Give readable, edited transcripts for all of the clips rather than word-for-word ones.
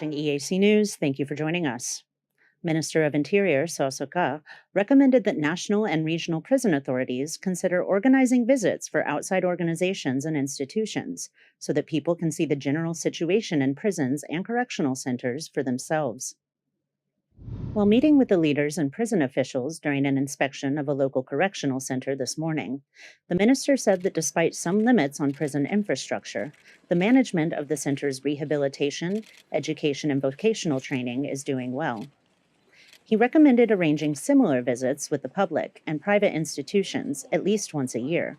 EAC News, thank you for joining us. Minister of Interior, Saw Soo Kha, recommended that national and regional prison authorities consider organizing visits for outside organizations and institutions so that people can see the general situation in prisons and correctional centers for themselves. While meeting with the leaders and prison officials during an inspection of a local correctional center this morning, the minister said that despite some limits on prison infrastructure, the management of the center's rehabilitation, education, and vocational training is doing well. He recommended arranging similar visits with the public and private institutions at least once a year.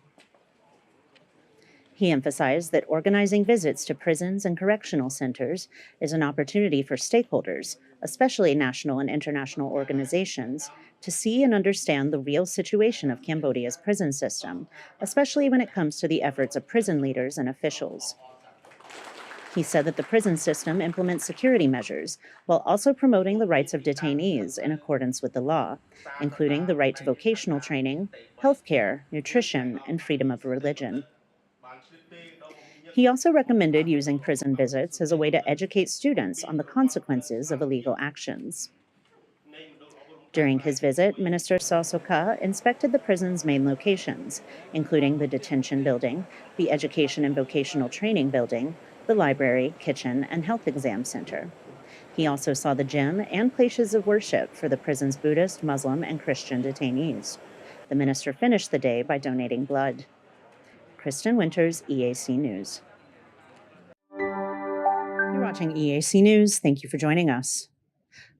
He emphasized that organizing visits to prisons and correctional centers is an opportunity for stakeholders, especially national and international organizations, to see and understand the real situation of Cambodia's prison system, especially when it comes to the efforts of prison leaders and officials. He said that the prison system implements security measures while also promoting the rights of detainees in accordance with the law, including the right to vocational training, healthcare, nutrition, and freedom of religion. He also recommended using prison visits as a way to educate students on the consequences of illegal actions. During his visit, Minister Saw Soo Kha inspected the prison's main locations, including the detention building, the education and vocational training building, the library, kitchen, and health exam center. He also saw the gym and places of worship for the prison's Buddhist, Muslim, and Christian detainees. The minister finished the day by donating blood. Kristen Winters, EAC News. You're watching EAC News. Thank you for joining us.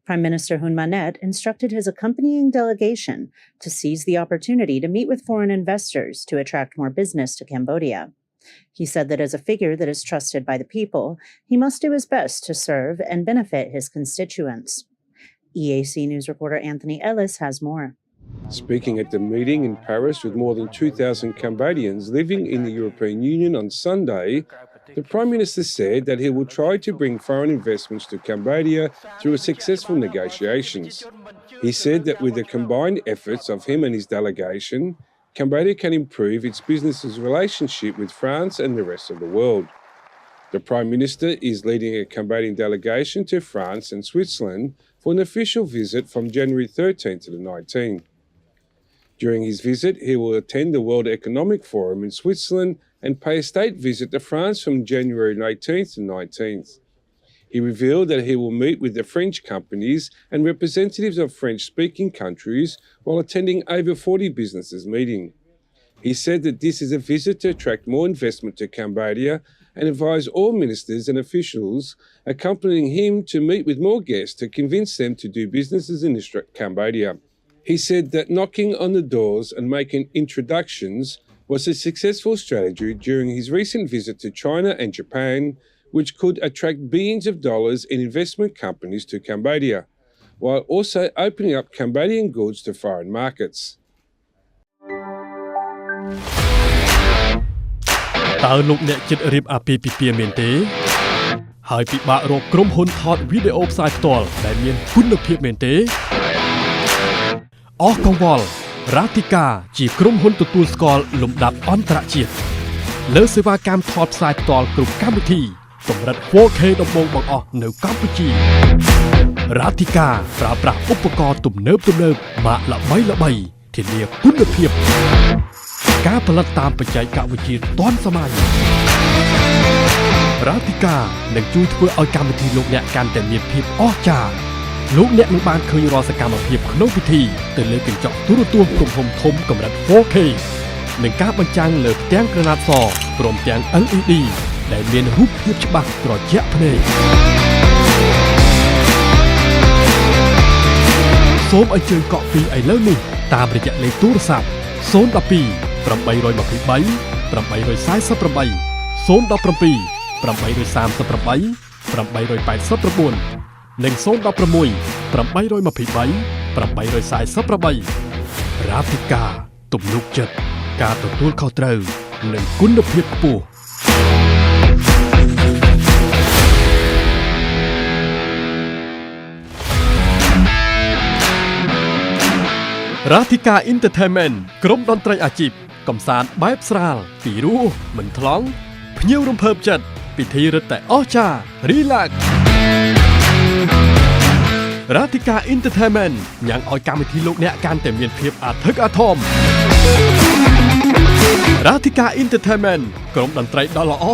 Prime Minister Hun Manet instructed his accompanying delegation to seize the opportunity to meet with foreign investors to attract more business to Cambodia. He said that as a figure that is trusted by the people, he must do his best to serve and benefit his constituents. EAC News reporter Anthony Ellis has more. Speaking at the meeting in Paris with more than 2,000 Cambodians living in the European Union on Sunday, the Prime Minister said that he will try to bring foreign investments to Cambodia through successful negotiations. He said that with the combined efforts of him and his delegation, Cambodia can improve its business's relationship with France and the rest of the world. The Prime Minister is leading a Cambodian delegation to France and Switzerland for an official visit from January 13th to the 19th. During his visit, he will attend the World Economic Forum in Switzerland and pay a state visit to France from January 18th to 19th. He revealed that he will meet with the French companies and representatives of French-speaking countries while attending over 40 businesses meeting. He said that this is a visit to attract more investment to Cambodia and advised all ministers and officials accompanying him to meet with more guests to convince them to do businesses in Cambodia. He said that knocking on the doors and making introductions was a successful strategy during his recent visit to China and Japan, which could attract billions of dollars in investment companies to Cambodia, while also opening up Cambodian goods to foreign markets. តើលោកអ្នកចិត្តរៀបអាពាហ៍ពិពាហ៍មែនទេហើយពិបាករកក្រុមហ៊ុនថតវីដេអូផ្សាយផ្ទាល់ដែលមានគុណភាពមែនទេអស់កង្វល់ Ratika ជាក្រុមហ៊ុនទទួលស្គាល់លំដាប់អន្តរជាតិលើសេវាកម្មថតផ្សាយផ្ទាល់គ្រប់កម្មវិធីកម្រិត 4K ដំបូងបង្អស់នៅកម្ពុជា Ratika ប្រើប្រាស់ឧបករណ៍ទំនើបម៉ាកល្បីៗធានាគុណភាពការផលិតតាមបច្ចេកវិទ្យាទាន់សម័យ Ratika នឹងជួយធ្វើឲ្យកម្មវិធីលោកអ្នកកាន់តែមានភាពអស្ចារ្យលោកអ្នកនឹងបានឃើញរាល់សកម្មភាពក្នុងពិធីទៅលើកញ្ចក់ទូរទស្សន៍ទំហំធំកម្រិត 4K និងការបញ្ចាំងលើផ្ទាំងក្រណាត់សព្រមទាំង LED ដែលមានរូបភាពច្បាស់ត្រជាក់ភ្នែកសូមអញ្ជើញកក់ពីឥឡូវនេះតាមរយៈលេខទូរស័ព្ទ 012 823 848 017 838 889 និង 016 823 848 Ratika ទំនុកចិត្តការទទួលខុសត្រូវនិងគុណភាពខ្ពស់ Ratika Entertainment ក្រុមតន្ត្រីអាជីពកំសាន្តបែបស្រាលពីរោះមិនថ្លង់ភ្ញៀវរំភើបចិត្តពិធីរឹតតែអស្ចារ្យ Relax រាធិការ Entertainment ញ៉ាំងឲ្យកម្មវិធីលោកអ្នកកាន់តែមានភាពអធិកអធមរាធិការ Entertainment ក្រុមតន្ត្រីដ៏ល្អ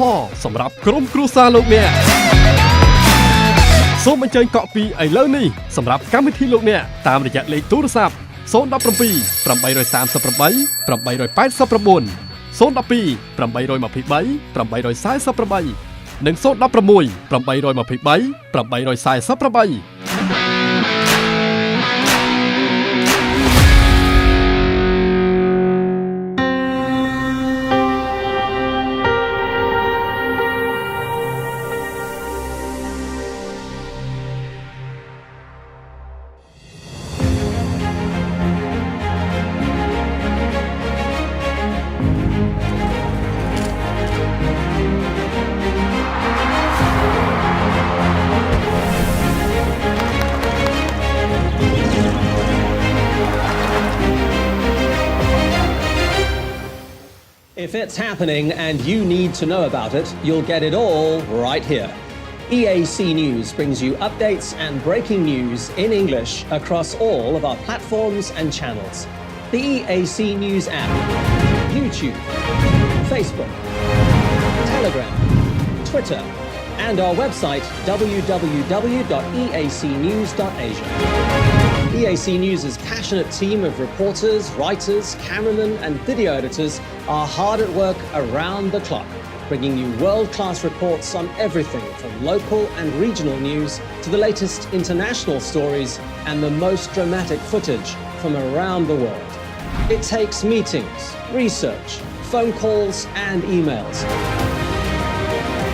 សម្រាប់ក្រុមគ្រួសារលោកអ្នកសូមអញ្ជើញកក់ពីឥឡូវនេះសម្រាប់កម្មវិធីលោកអ្នកតាមរយៈលេខទូរស័ព្ទ017 838 889 012 823 848 និង016 823 848 If it's happening and you need to know about it, you'll get it all right here. EAC News brings you updates and breaking news in English across all of our platforms and channels. The EAC News app, YouTube, Facebook, Telegram, Twitter, and our website www.eacnews.asia. EAC News' passionate team of reporters, writers, cameramen and video editors are hard at work around the clock, bringing you world-class reports on everything from local and regional news to the latest international stories and the most dramatic footage from around the world. It takes meetings, research, phone calls and emails.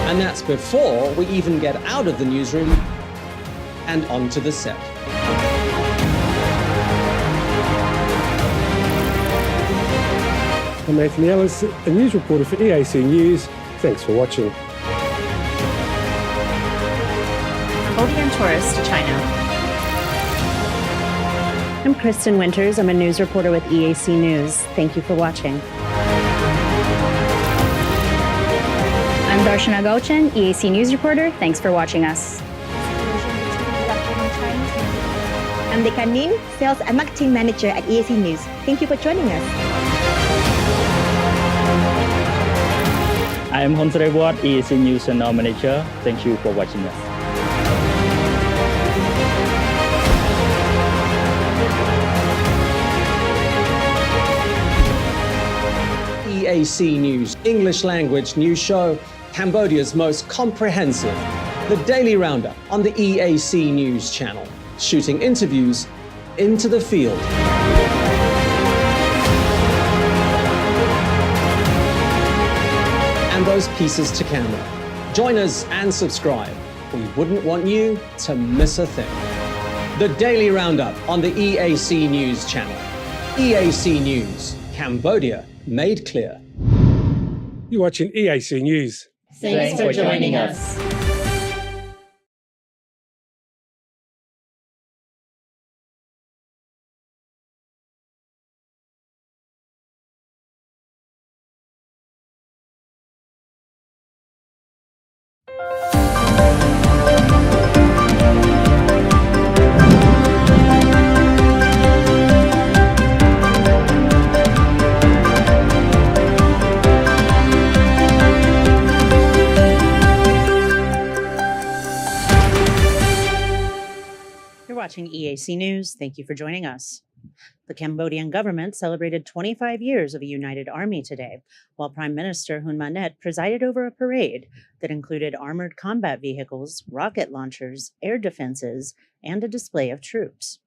And that's before we even get out of the newsroom and onto the set. I'm Anthony Ellis, a news reporter for EAC News. Thanks for watching. Cambodian tourist to China. I'm Kristen Winters. I'm a news reporter with EAC News. Thank you for watching. I'm Darshana Gauchan, EAC News reporter. Thanks for watching us. I'm Dekha Nim, Sales and Marketing Manager at EAC News. Thank you for joining us. I am Honsare Ward, EAC News Channel Manager. Thank you for watching us. EAC News, English language news show, Cambodia's most comprehensive, the Daily Roundup on the EAC News channel, shooting interviews into the field. And those pieces to camera. Join us and subscribe. We wouldn't want you to miss a thing. The Daily Roundup on the EAC News channel. EAC News, Cambodia made clear. You're watching EAC News. Thanks for joining us. Watching EAC News. Thank you for joining us. The Cambodian government celebrated 25 years of a united army today, while Prime Minister Hun Manet presided over a parade that included armored combat vehicles, rocket launchers, air defenses, and a display of troops.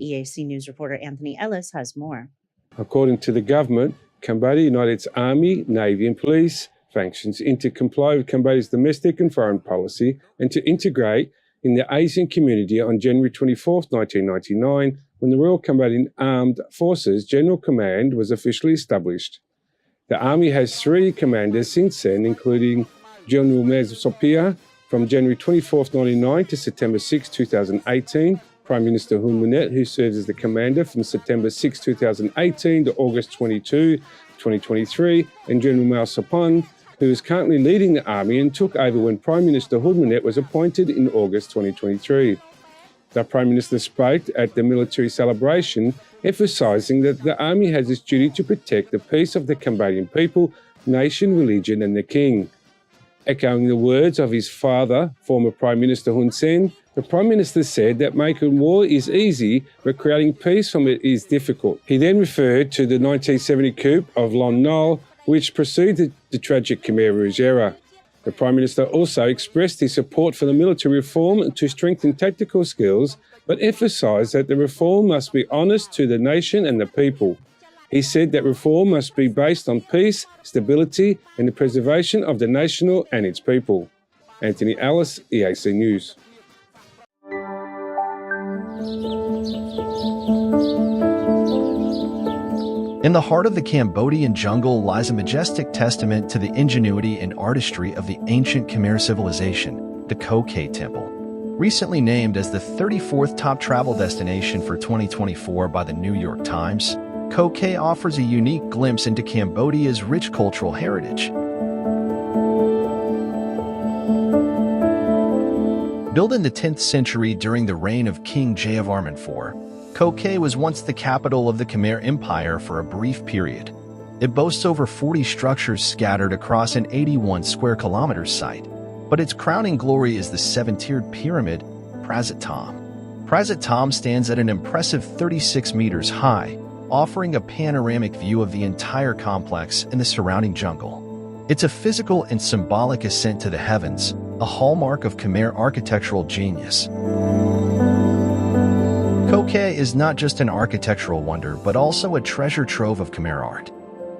EAC News reporter Anthony Ellis has more. According to the government, Cambodia united its army, navy and police functions to comply with Cambodia's domestic and foreign policy and to integrate in the Asian community on January 24, 1999, when the Royal Cambodian Armed Forces General Command was officially established. The Army has 3 commanders since then, including General Maz Sopia from January 24, 1999 to September 6, 2018, Prime Minister Hun Manet, who serves as the commander from September 6, 2018 to August 22, 2023, and General Mao Sapon, who is currently leading the army and took over when Prime Minister Hun Manet was appointed in August 2023. The Prime Minister spoke at the military celebration, emphasising that the army has its duty to protect the peace of the Cambodian people, nation, religion and the king. Echoing the words of his father, former Prime Minister Hun Sen, the Prime Minister said that making war is easy, but creating peace from it is difficult. He then referred to the 1970 coup of Lon Nol, which preceded the tragic Khmer Rouge era. The Prime Minister also expressed his support for the military reform to strengthen tactical skills, but emphasised that the reform must be honest to the nation and the people. He said that reform must be based on peace, stability and the preservation of the nation and its people. Anthony Ellis, EAC News. In the heart of the Cambodian jungle lies a majestic testament to the ingenuity and artistry of the ancient Khmer civilization, the Ko Khe Temple. Recently named as the 34th top travel destination for 2024 by the New York Times, Ko Khe offers a unique glimpse into Cambodia's rich cultural heritage. Built in the 10th century during the reign of King Jayavarman IV, Ko Khe was once the capital of the Khmer Empire for a brief period. It boasts over 40 structures scattered across an 81 square kilometer site, but its crowning glory is the seven-tiered pyramid, Prasat Thom. Prasat Thom stands at an impressive 36 meters high, offering a panoramic view of the entire complex and the surrounding jungle. It's a physical and symbolic ascent to the heavens, a hallmark of Khmer architectural genius. Ko Khe is not just an architectural wonder, but also a treasure trove of Khmer art.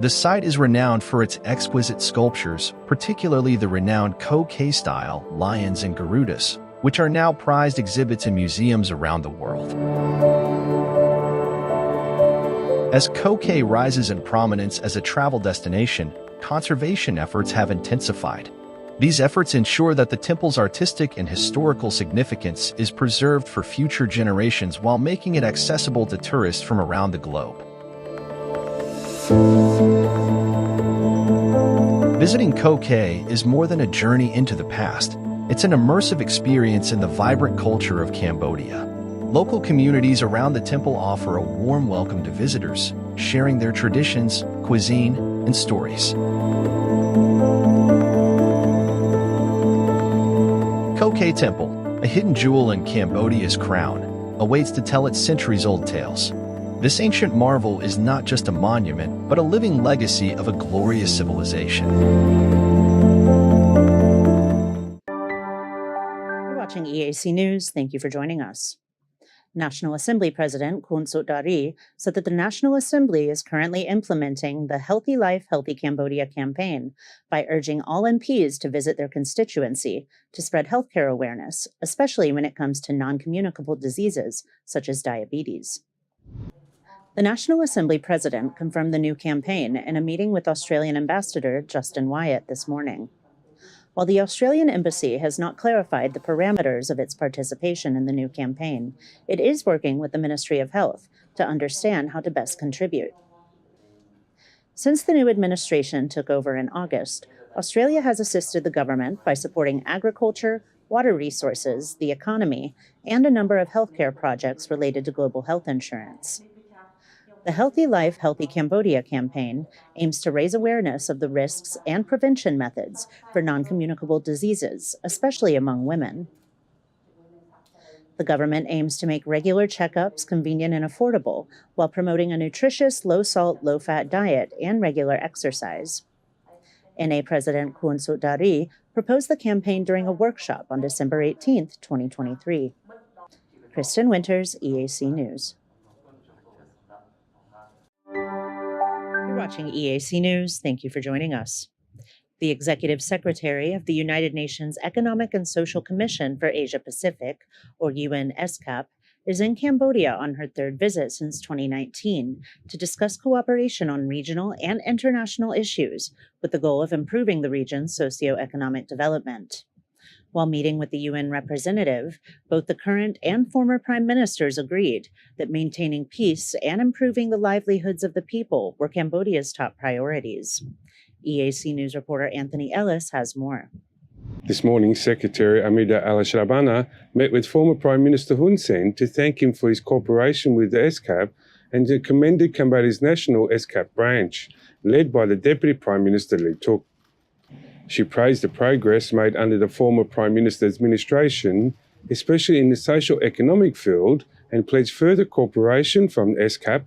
The site is renowned for its exquisite sculptures, particularly the renowned Ko Khe style lions and Garudas, which are now prized exhibits in museums around the world. As Ko Khe rises in prominence as a travel destination, conservation efforts have intensified. These efforts ensure that the temple's artistic and historical significance is preserved for future generations while making it accessible to tourists from around the globe. Visiting Ko Khe is more than a journey into the past. It's an immersive experience in the vibrant culture of Cambodia. Local communities around the temple offer a warm welcome to visitors, sharing their traditions, cuisine, and stories. Ko Khe Temple, a hidden jewel in Cambodia's crown, awaits to tell its centuries-old tales. This ancient marvel is not just a monument, but a living legacy of a glorious civilization. You're watching EAC News. Thank you for joining us. National Assembly President Khun Sotdari said that the National Assembly is currently implementing the Healthy Life, Healthy Cambodia campaign by urging all MPs to visit their constituency to spread healthcare awareness, especially when it comes to non-communicable diseases such as diabetes. The National Assembly President confirmed the new campaign in a meeting with Australian Ambassador Justin Wyatt this morning. While the Australian Embassy has not clarified the parameters of its participation in the new campaign, it is working with the Ministry of Health to understand how to best contribute. Since the new administration took over in August, Australia has assisted the government by supporting agriculture, water resources, the economy, and a number of healthcare projects related to global health insurance. The Healthy Life, Healthy Cambodia campaign aims to raise awareness of the risks and prevention methods for non-communicable diseases, especially among women. The government aims to make regular checkups convenient and affordable while promoting a nutritious, low-salt, low-fat diet and regular exercise. NA President Khun Sotdari proposed the campaign during a workshop on December 18, 2023. Kristen Winters, EAC News. You're watching EAC News. Thank you for joining us. The Executive Secretary of the United Nations Economic and Social Commission for Asia Pacific, or UN-ESCAP, is in Cambodia on her third visit since 2019 to discuss cooperation on regional and international issues with the goal of improving the region's socioeconomic development. While meeting with the UN representative, both the current and former prime ministers agreed that maintaining peace and improving the livelihoods of the people were Cambodia's top priorities. EAC News reporter Anthony Ellis has more. This morning, Secretary Amida Al-Shabana met with former Prime Minister Hun Sen to thank him for his cooperation with the SCAP and to commended Cambodia's national SCAP branch, led by the Deputy Prime Minister Lee Tuk. She praised the progress made under the former Prime Minister's administration, especially in the socio-economic field, and pledged further cooperation from SCAP.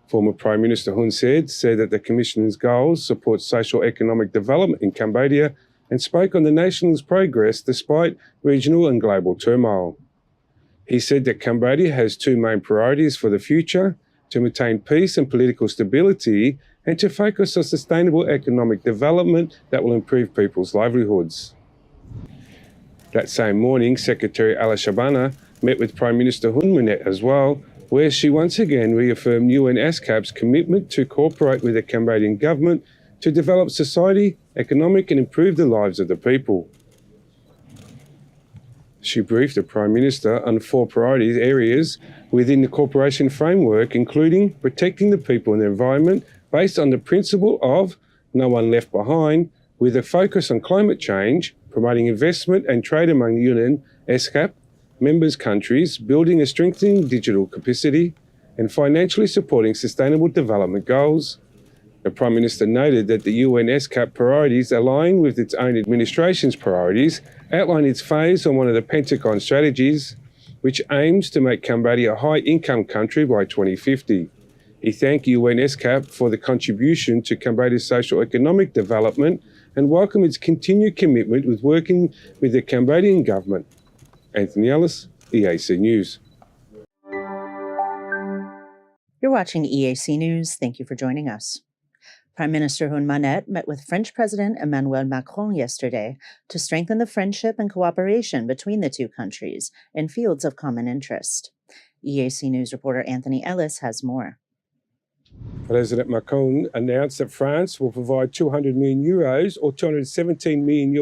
Former Prime Minister Hun Sen said that the Commission's goals support socio-economic development in Cambodia and spoke on the nation's progress despite regional and global turmoil. He said that Cambodia has two main priorities for the future: to maintain peace and political stability and to focus on sustainable economic development that will improve people's livelihoods. That same morning, Secretary Al-Shabana met with Prime Minister Hun Manet as well, where she once again reaffirmed UN SCAP's commitment to cooperate with the Cambodian government to develop society, economic, and improve the lives of the people. She briefed the Prime Minister on 4 priority areas within the cooperation framework, including protecting the people and the environment based on the principle of no one left behind, with a focus on climate change, promoting investment and trade among the UN SCAP members countries, building and strengthening digital capacity, and financially supporting sustainable development goals. The Prime Minister noted that the UN SCAP priorities align with its own administration's priorities, outlined its phase on one of the Pentagon strategies, which aims to make Cambodia a high-income country by 2050. He thanked UN SCAP for the contribution to Cambodia's socio-economic development and welcomed its continued commitment with working with the Cambodian government. Anthony Ellis, EAC News. You're watching EAC News. Thank you for joining us. Prime Minister Hun Manet met with French President Emmanuel Macron yesterday to strengthen the friendship and cooperation between the two countries in fields of common interest. EAC News reporter Anthony Ellis has more. President Macron announced that France will provide 200 million euros or $217 million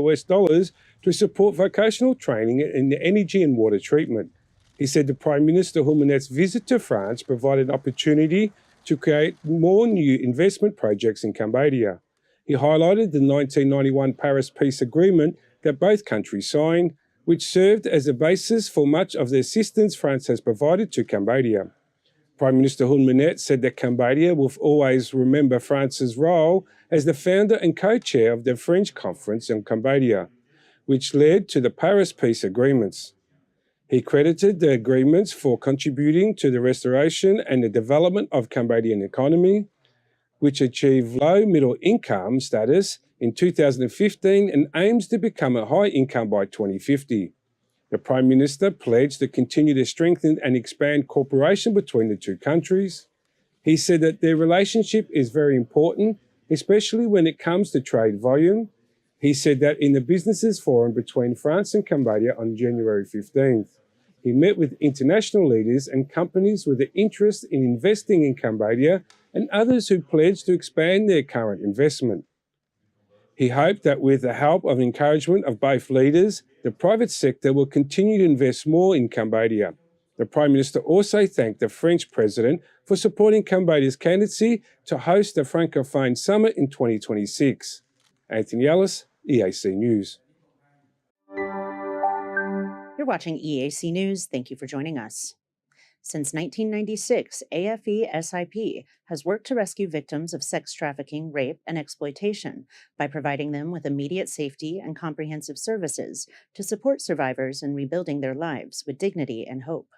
to support vocational training in energy and water treatment. He said the Prime Minister Hun Manet's visit to France provided an opportunity to create more new investment projects in Cambodia. He highlighted the 1991 Paris Peace Agreement that both countries signed, which served as a basis for much of the assistance France has provided to Cambodia. Prime Minister Hun Manet said that Cambodia will always remember France's role as the founder and co-chair of the French Conference on Cambodia, which led to the Paris Peace Agreements. He credited the agreements for contributing to the restoration and the development of Cambodian economy, which achieved low middle income status in 2015 and aims to become a high income by 2050. The Prime Minister pledged to continue to strengthen and expand cooperation between the two countries. He said that their relationship is very important, especially when it comes to trade volume. He said that in the Businesses Forum between France and Cambodia on January 15th. He met with international leaders and companies with an interest in investing in Cambodia and others who pledged to expand their current investment. He hoped that with the help and encouragement of both leaders, the private sector will continue to invest more in Cambodia. The Prime Minister also thanked the French President for supporting Cambodia's candidacy to host the Francophone Summit in 2026. Anthony Ellis, EAC News. You're watching EAC News. Thank you for joining us. Since 1996, AFE-SIP has worked to rescue victims of sex trafficking, rape, and exploitation by providing them with immediate safety and comprehensive services to support survivors in rebuilding their lives with dignity and hope.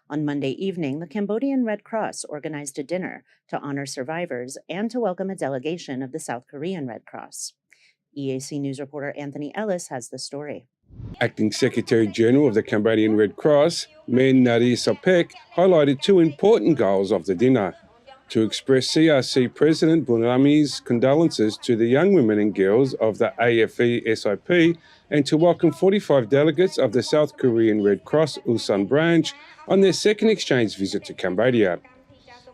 On Monday evening, the Cambodian Red Cross organized a dinner to honor survivors and to welcome a delegation of the South Korean Red Cross. EAC News reporter Anthony Ellis has the story. Acting Secretary General of the Cambodian Red Cross, Men Nari Sopek, highlighted 2 important goals of the dinner: to express CRC President Bunami's condolences to the young women and girls of the AFE-SIP and to welcome 45 delegates of the South Korean Red Cross Ulsan branch on their second exchange visit to Cambodia.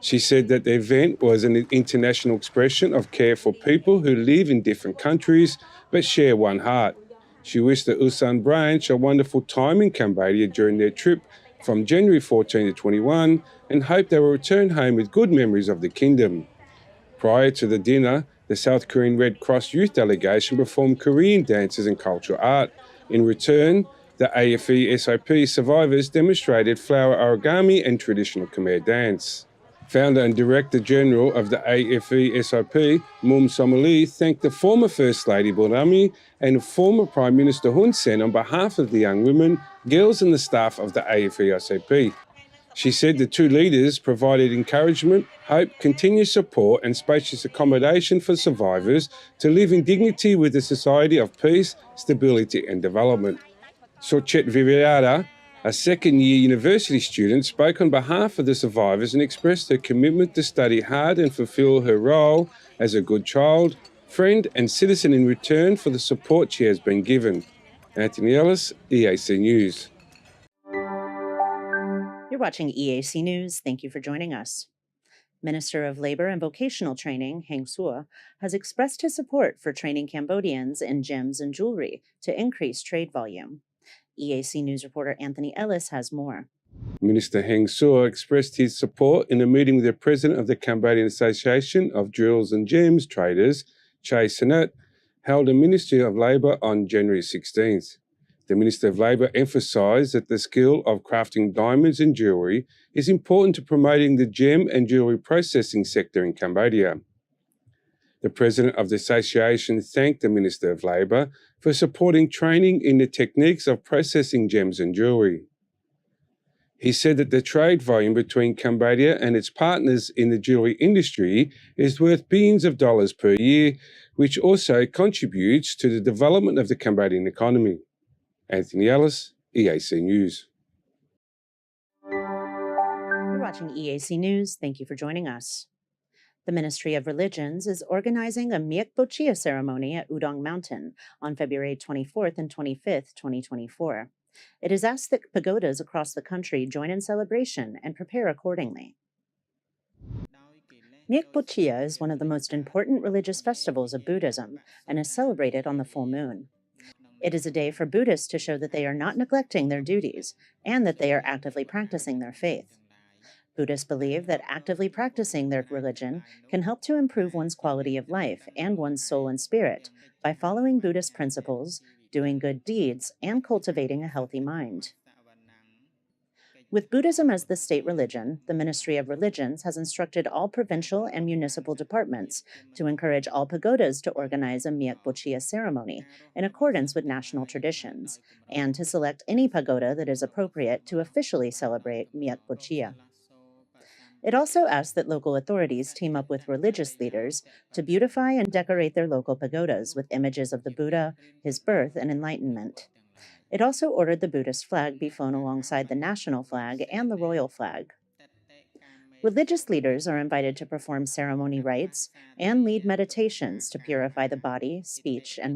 She said that the event was an international expression of care for people who live in different countries but share one heart. She wished the Ulsan branch a wonderful time in Cambodia during their trip from January 14 to 21 and hoped they will return home with good memories of the kingdom. Prior to the dinner, The South Korean Red Cross youth delegation performed Korean dances and cultural art. In return, the AFE SOP survivors demonstrated flower origami and traditional Khmer dance. Founder and Director General of the AFE SOP, Moom Somali, thanked the former First Lady Borami and former Prime Minister Hun Sen on behalf of the young women, girls and the staff of the AFE SOP. She said the two leaders provided encouragement, hope, continued support and spacious accommodation for survivors to live in dignity with a society of peace, stability and development. Sochet Viviara, a second-year university student, spoke on behalf of the survivors and expressed her commitment to study hard and fulfil her role as a good child, friend and citizen in return for the support she has been given. Anthony Ellis, EAC News. You're watching EAC News. Thank you for joining us. Minister of Labor and Vocational Training, Heng Suo, has expressed his support for training Cambodians in gems and jewelry to increase trade volume. EAC News reporter Anthony Ellis has more. Minister Heng Suo expressed his support in a meeting with the president of the Cambodian Association of Jewels and Gems Traders, Che Sanet, held in Ministry of Labor on January 16th. The Minister of Labor emphasised that the skill of crafting diamonds and jewellery is important to promoting the gem and jewellery processing sector in Cambodia. The president of the association thanked the Minister of Labor for supporting training in the techniques of processing gems and jewellery. He said that the trade volume between Cambodia and its partners in the jewellery industry is worth billions of dollars per year, which also contributes to the development of the Cambodian economy. Anthony Ellis, EAC News. You're watching EAC News. Thank you for joining us. The Ministry of Religions is organizing a Miek Bochia ceremony at Udong Mountain on February 24th and 25th, 2024. It is asked that pagodas across the country join in celebration and prepare accordingly. Miek Bochia is one of the most important religious festivals of Buddhism and is celebrated on the full moon. It is a day for Buddhists to show that they are not neglecting their duties and that they are actively practicing their faith. Buddhists believe that actively practicing their religion can help to improve one's quality of life and one's soul and spirit by following Buddhist principles, doing good deeds, and cultivating a healthy mind. With Buddhism as the state religion, the Ministry of Religions has instructed all provincial and municipal departments to encourage all pagodas to organize a Miek Bochia ceremony in accordance with national traditions, and to select any pagoda that is appropriate to officially celebrate Miek Bochia. It also asks that local authorities team up with religious leaders to beautify and decorate their local pagodas with images of the Buddha, his birth, and enlightenment. It also ordered the Buddhist flag be flown alongside the national flag and the royal flag. Religious leaders are invited to perform ceremony rites and lead meditations to purify the body, speech, and